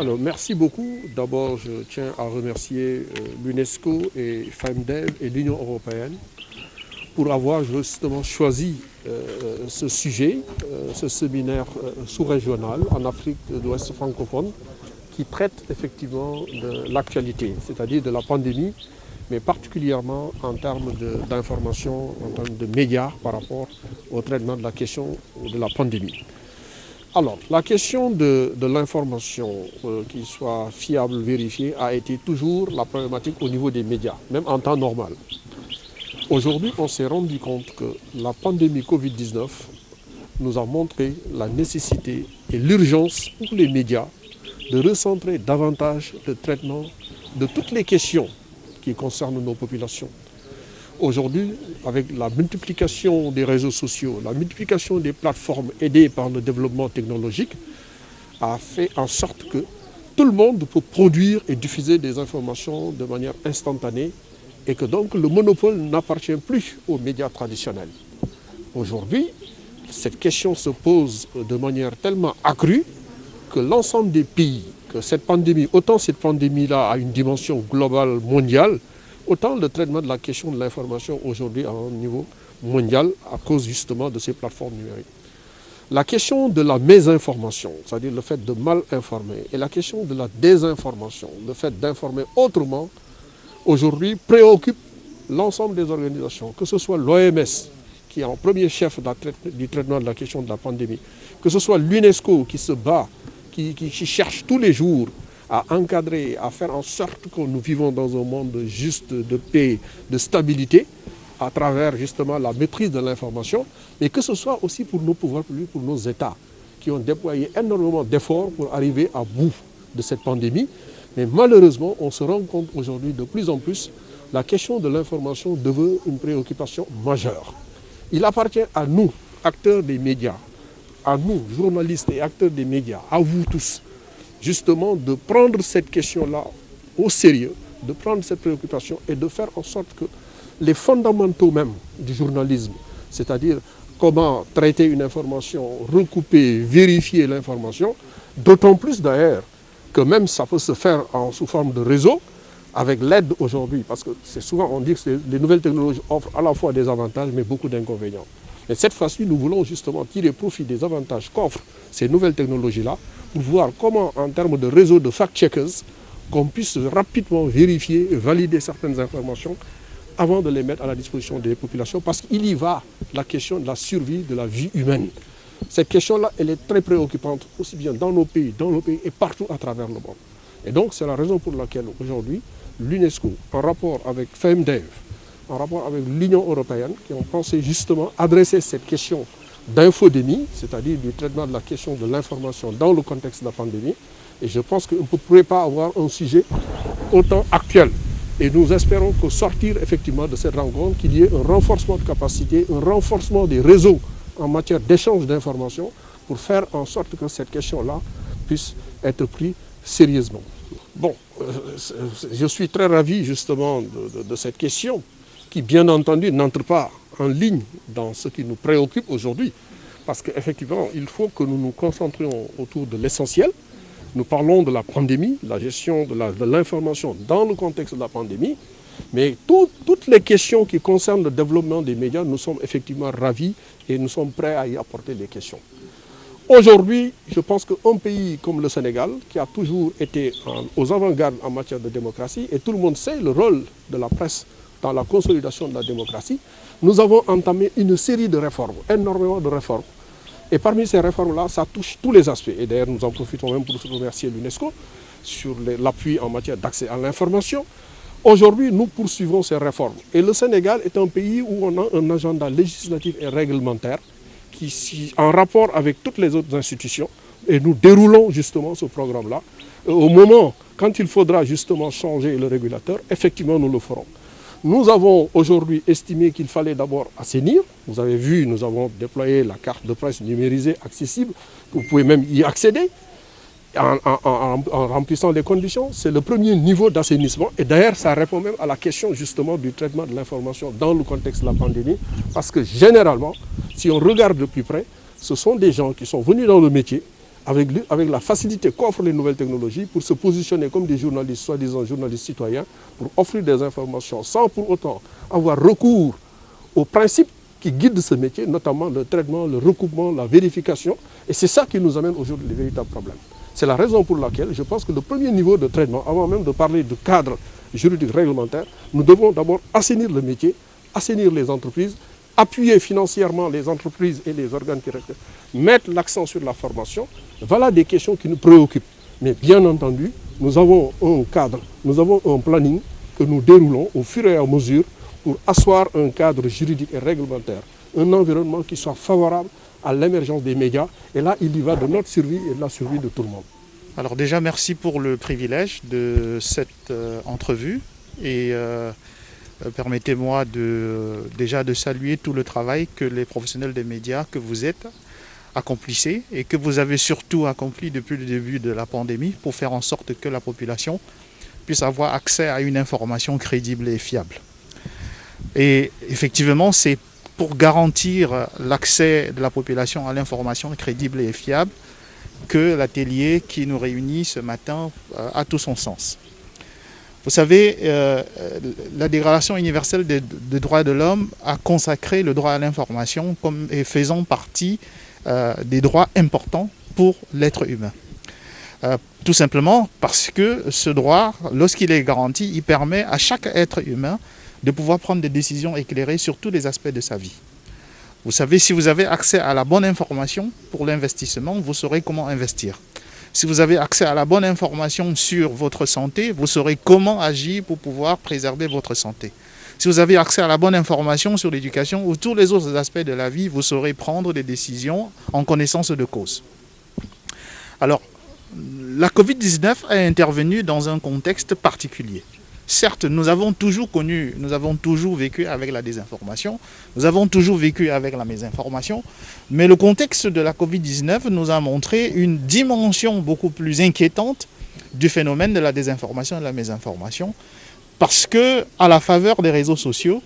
Alors, merci beaucoup. D'abord, je tiens à remercier l'UNESCO et FEMDEV et l'Union européenne pour avoir justement choisi ce sujet, ce séminaire sous-régional en Afrique de l'Ouest francophone qui traite effectivement de l'actualité, c'est-à-dire de la pandémie, mais particulièrement en termes d'information, en termes de médias par rapport au traitement de la question de la pandémie. Alors, la question de l'information, qui soit fiable, vérifiée, a été toujours la problématique au niveau des médias, même en temps normal. Aujourd'hui, on s'est rendu compte que la pandémie Covid-19 nous a montré la nécessité et l'urgence pour les médias de recentrer davantage le traitement de toutes les questions qui concernent nos populations. Aujourd'hui, avec la multiplication des réseaux sociaux, la multiplication des plateformes aidées par le développement technologique, a fait en sorte que tout le monde peut produire et diffuser des informations de manière instantanée et que donc le monopole n'appartient plus aux médias traditionnels. Aujourd'hui, cette question se pose de manière tellement accrue que l'ensemble des pays, que cette pandémie, autant cette pandémie-là a une dimension globale mondiale, autant le traitement de la question de l'information aujourd'hui à un niveau mondial à cause justement de ces plateformes numériques. La question de la mésinformation, c'est-à-dire le fait de mal informer, et la question de la désinformation, le fait d'informer autrement, aujourd'hui préoccupe l'ensemble des organisations, que ce soit l'OMS, qui est en premier chef du traitement de la question de la pandémie, que ce soit l'UNESCO qui se bat, qui cherche tous les jours à encadrer, à faire en sorte que nous vivons dans un monde juste de paix, de stabilité, à travers justement la maîtrise de l'information, mais que ce soit aussi pour nos pouvoirs publics, pour nos États, qui ont déployé énormément d'efforts pour arriver à bout de cette pandémie. Mais malheureusement, on se rend compte aujourd'hui de plus en plus, la question de l'information devient une préoccupation majeure. Il appartient à nous, acteurs des médias, à nous, journalistes et acteurs des médias, à vous tous, justement de prendre cette question-là au sérieux, de prendre cette préoccupation et de faire en sorte que les fondamentaux même du journalisme, c'est-à-dire comment traiter une information, recouper, vérifier l'information, d'autant plus d'ailleurs que même ça peut se faire sous forme de réseau, avec l'aide aujourd'hui, parce que c'est souvent on dit que les nouvelles technologies offrent à la fois des avantages mais beaucoup d'inconvénients. Et cette fois-ci, nous voulons justement tirer profit des avantages qu'offrent ces nouvelles technologies-là pour voir comment, en termes de réseau de fact-checkers, qu'on puisse rapidement vérifier et valider certaines informations avant de les mettre à la disposition des populations, parce qu'il y va la question de la survie de la vie humaine. Cette question-là, elle est très préoccupante, aussi bien dans nos pays et partout à travers le monde. Et donc, c'est la raison pour laquelle aujourd'hui, l'UNESCO, en rapport avec FEMDEV, en rapport avec l'Union européenne, qui ont pensé justement adresser cette question d'infodémie, c'est-à-dire du traitement de la question de l'information dans le contexte de la pandémie. Et je pense qu'on ne pourrait pas avoir un sujet autant actuel. Et nous espérons qu'au sortir effectivement de cette rencontre, qu'il y ait un renforcement de capacité, un renforcement des réseaux en matière d'échange d'informations pour faire en sorte que cette question-là puisse être prise sérieusement. Bon, je suis très ravi justement de cette question qui, bien entendu, n'entre pas en ligne dans ce qui nous préoccupe aujourd'hui. Parce qu'effectivement, il faut que nous nous concentrions autour de l'essentiel. Nous parlons de la pandémie, la gestion de l'information dans le contexte de la pandémie. Mais toutes les questions qui concernent le développement des médias, nous sommes effectivement ravis et nous sommes prêts à y apporter des questions. Aujourd'hui, je pense qu'un pays comme le Sénégal, qui a toujours été aux avant-gardes en matière de démocratie, et tout le monde sait le rôle de la presse dans la consolidation de la démocratie, nous avons entamé une série de réformes, énormément de réformes. Et parmi ces réformes-là, ça touche tous les aspects. Et d'ailleurs, nous en profitons même pour remercier l'UNESCO sur l'appui en matière d'accès à l'information. Aujourd'hui, nous poursuivons ces réformes. Et le Sénégal est un pays où on a un agenda législatif et réglementaire qui, en rapport avec toutes les autres institutions, et nous déroulons justement ce programme-là. Au moment, quand il faudra justement changer le régulateur, effectivement, nous le ferons. Nous avons aujourd'hui estimé qu'il fallait d'abord assainir. Vous avez vu, nous avons déployé la carte de presse numérisée accessible. Vous pouvez même y accéder en remplissant les conditions. C'est le premier niveau d'assainissement. Et d'ailleurs, ça répond même à la question justement du traitement de l'information dans le contexte de la pandémie. Parce que généralement, si on regarde de plus près, ce sont des gens qui sont venus dans le métier avec la facilité qu'offrent les nouvelles technologies pour se positionner comme des journalistes, soi-disant journalistes citoyens, pour offrir des informations sans pour autant avoir recours aux principes qui guident ce métier, notamment le traitement, le recoupement, la vérification. Et c'est ça qui nous amène aujourd'hui les véritables problèmes. C'est la raison pour laquelle je pense que le premier niveau de traitement, avant même de parler de cadre juridique réglementaire, nous devons d'abord assainir le métier, assainir les entreprises, appuyer financièrement les entreprises et les organes qui restent, mettre l'accent sur la formation. Voilà des questions qui nous préoccupent. Mais bien entendu, nous avons un cadre, nous avons un planning que nous déroulons au fur et à mesure pour asseoir un cadre juridique et réglementaire, un environnement qui soit favorable à l'émergence des médias. Et là, il y va de notre survie et de la survie de tout le monde. Alors déjà, merci pour le privilège de cette entrevue. Et permettez-moi déjà de saluer tout le travail que les professionnels des médias que vous êtes accomplissez et que vous avez surtout accompli depuis le début de la pandémie pour faire en sorte que la population puisse avoir accès à une information crédible et fiable. Et effectivement, c'est pour garantir l'accès de la population à l'information crédible et fiable que l'atelier qui nous réunit ce matin a tout son sens. Vous savez, la Déclaration universelle des droits de l'homme a consacré le droit à l'information comme faisant partie des droits importants pour l'être humain. Tout simplement parce que ce droit, lorsqu'il est garanti, il permet à chaque être humain de pouvoir prendre des décisions éclairées sur tous les aspects de sa vie. Vous savez, si vous avez accès à la bonne information pour l'investissement, vous saurez comment investir. Si vous avez accès à la bonne information sur votre santé, vous saurez comment agir pour pouvoir préserver votre santé. Si vous avez accès à la bonne information sur l'éducation ou tous les autres aspects de la vie, vous saurez prendre des décisions en connaissance de cause. Alors, la Covid-19 a intervenu dans un contexte particulier. Certes, nous avons toujours vécu avec la désinformation, nous avons toujours vécu avec la mésinformation, mais le contexte de la Covid-19 nous a montré une dimension beaucoup plus inquiétante du phénomène de la désinformation et de la mésinformation, parce que, à la faveur des réseaux sociaux,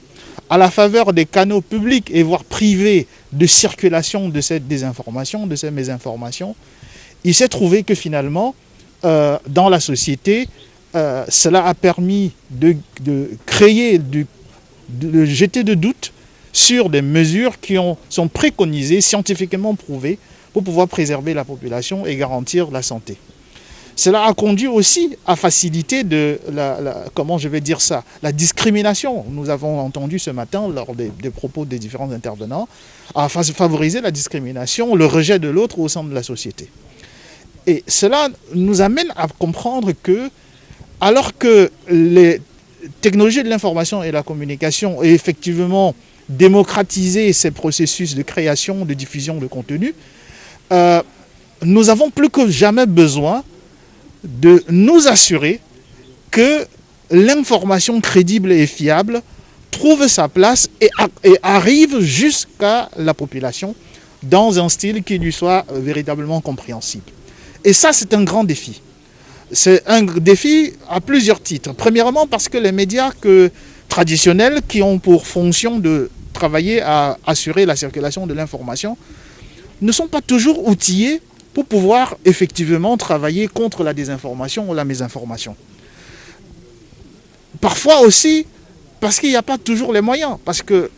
à la faveur des canaux publics et voire privés de circulation de cette désinformation, de cette mésinformation, il s'est trouvé que finalement, dans la société, cela a permis de créer, de jeter de doutes sur des mesures qui sont préconisées, scientifiquement prouvées, pour pouvoir préserver la population et garantir la santé. Cela a conduit aussi à faciliter la discrimination. Nous avons entendu ce matin, lors des propos des différents intervenants, à favoriser la discrimination, le rejet de l'autre au sein de la société. Et cela nous amène à comprendre que, alors que les technologies de l'information et de la communication ont effectivement démocratisé ces processus de création, de diffusion de contenu, nous avons plus que jamais besoin de nous assurer que l'information crédible et fiable trouve sa place et arrive jusqu'à la population dans un style qui lui soit véritablement compréhensible. Et ça, c'est un grand défi. C'est un défi à plusieurs titres. Premièrement, parce que les médias traditionnels qui ont pour fonction de travailler à assurer la circulation de l'information ne sont pas toujours outillés pour pouvoir effectivement travailler contre la désinformation ou la mésinformation. Parfois aussi, parce qu'il n'y a pas toujours les moyens. Parce que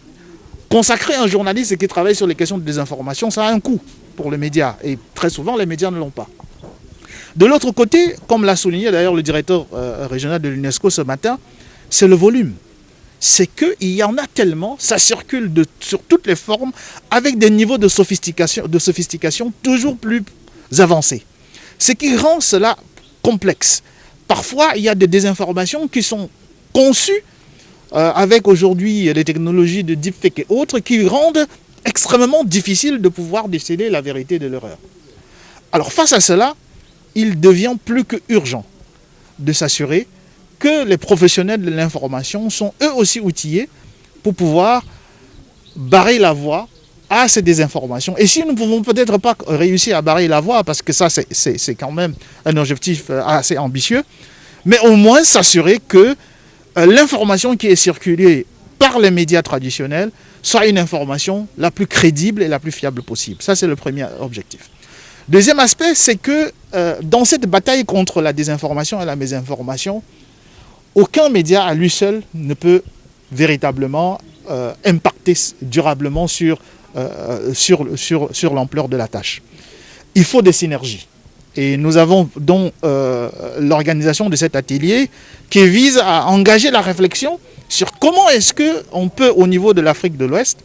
consacrer un journaliste qui travaille sur les questions de désinformation, ça a un coût pour les médias. Et très souvent, les médias ne l'ont pas. De l'autre côté, comme l'a souligné d'ailleurs le directeur régional de l'UNESCO ce matin, c'est le volume. C'est qu'il y en a tellement, ça circule sur toutes les formes, avec des niveaux de sophistication toujours plus avancés. Ce qui rend cela complexe. Parfois, il y a des désinformations qui sont conçues avec aujourd'hui les technologies de deepfake et autres, qui rendent extrêmement difficile de pouvoir déceler la vérité de l'erreur. Alors face à cela, il devient plus que urgent de s'assurer que les professionnels de l'information sont eux aussi outillés pour pouvoir barrer la voie à ces désinformations. Et si nous ne pouvons peut-être pas réussir à barrer la voie, parce que ça c'est quand même un objectif assez ambitieux, mais au moins s'assurer que l'information qui est circulée par les médias traditionnels soit une information la plus crédible et la plus fiable possible. Ça, c'est le premier objectif. Deuxième aspect, c'est que dans cette bataille contre la désinformation et la mésinformation, aucun média à lui seul ne peut véritablement impacter durablement sur l'ampleur de la tâche. Il faut des synergies. Et nous avons donc l'organisation de cet atelier qui vise à engager la réflexion sur comment est-ce qu'on peut, au niveau de l'Afrique de l'Ouest,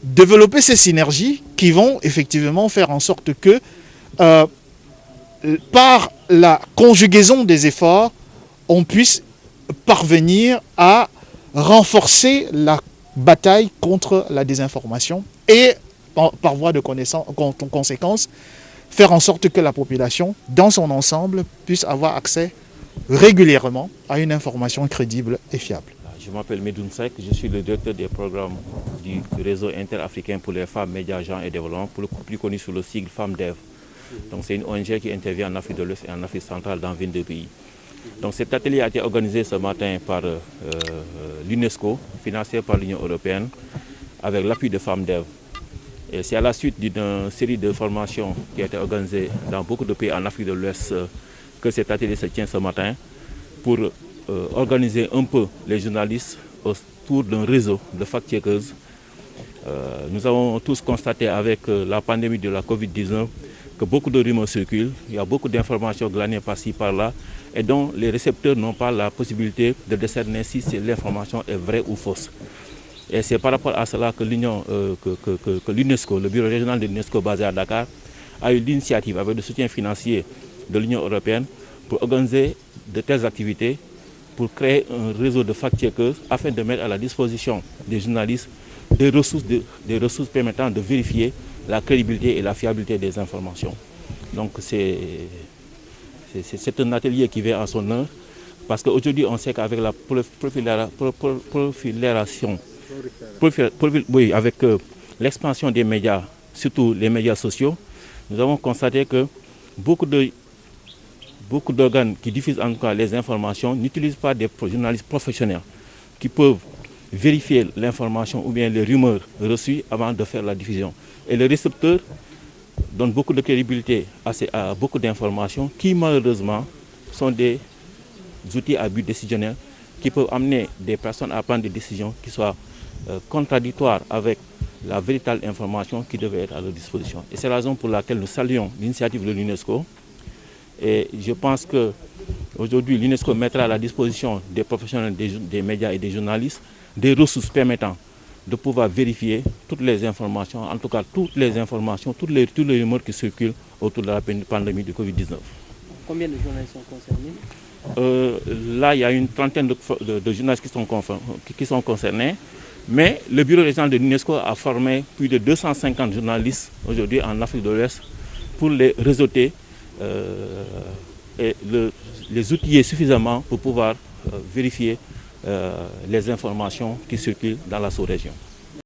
développer ces synergies qui vont effectivement faire en sorte que, par la conjugaison des efforts, on puisse parvenir à renforcer la bataille contre la désinformation et, par voie de conséquence, faire en sorte que la population, dans son ensemble, puisse avoir accès régulièrement à une information crédible et fiable. Je m'appelle Medoun Seck, je suis le directeur des programmes du réseau interafricain pour les femmes, médias, gens et développement, plus connu sous le sigle FemDev. Donc c'est une ONG qui intervient en Afrique de l'Ouest et en Afrique centrale dans 22 pays. Donc cet atelier a été organisé ce matin par l'UNESCO, financé par l'Union européenne, avec l'appui de FemDev. Et c'est à la suite d'une série de formations qui a été organisée dans beaucoup de pays en Afrique de l'Ouest que cet atelier se tient ce matin pour organiser un peu les journalistes autour d'un réseau de fact-checkers. Nous avons tous constaté avec la pandémie de la Covid-19 que beaucoup de rumeurs circulent, il y a beaucoup d'informations glanées par-ci, par-là, et dont les récepteurs n'ont pas la possibilité de décerner si l'information est vraie ou fausse. Et c'est par rapport à cela que l'UNESCO, le bureau régional de l'UNESCO basé à Dakar, a eu l'initiative avec le soutien financier de l'Union européenne pour organiser de telles activités, pour créer un réseau de fact-checkers afin de mettre à la disposition des journalistes des ressources permettant de vérifier la crédibilité et la fiabilité des informations. Donc c'est un atelier qui vient en son heure parce qu'aujourd'hui on sait qu'avec la avec l'expansion des médias, surtout les médias sociaux, nous avons constaté que beaucoup d'organes qui diffusent en tout cas les informations n'utilisent pas des journalistes professionnels qui peuvent vérifier l'information ou bien les rumeurs reçues avant de faire la diffusion. Et les récepteurs donnent beaucoup de crédibilité à beaucoup d'informations qui malheureusement sont des outils à but décisionnel qui peuvent amener des personnes à prendre des décisions qui soient contradictoires avec la véritable information qui devait être à leur disposition. Et c'est la raison pour laquelle nous saluons l'initiative de l'UNESCO. Et je pense qu'aujourd'hui, l'UNESCO mettra à la disposition des professionnels des médias et des journalistes des ressources permettant de pouvoir vérifier toutes les informations, en tout cas toutes les informations, tous les rumeurs qui circulent autour de la pandémie de Covid-19. Combien de journalistes sont concernés? Là, il y a une trentaine de journalistes qui sont concernés, mais le bureau régional de l'UNESCO a formé plus de 250 journalistes aujourd'hui en Afrique de l'Ouest pour les réseauter et les outiller suffisamment pour pouvoir vérifier les informations qui circulent dans la sous-région.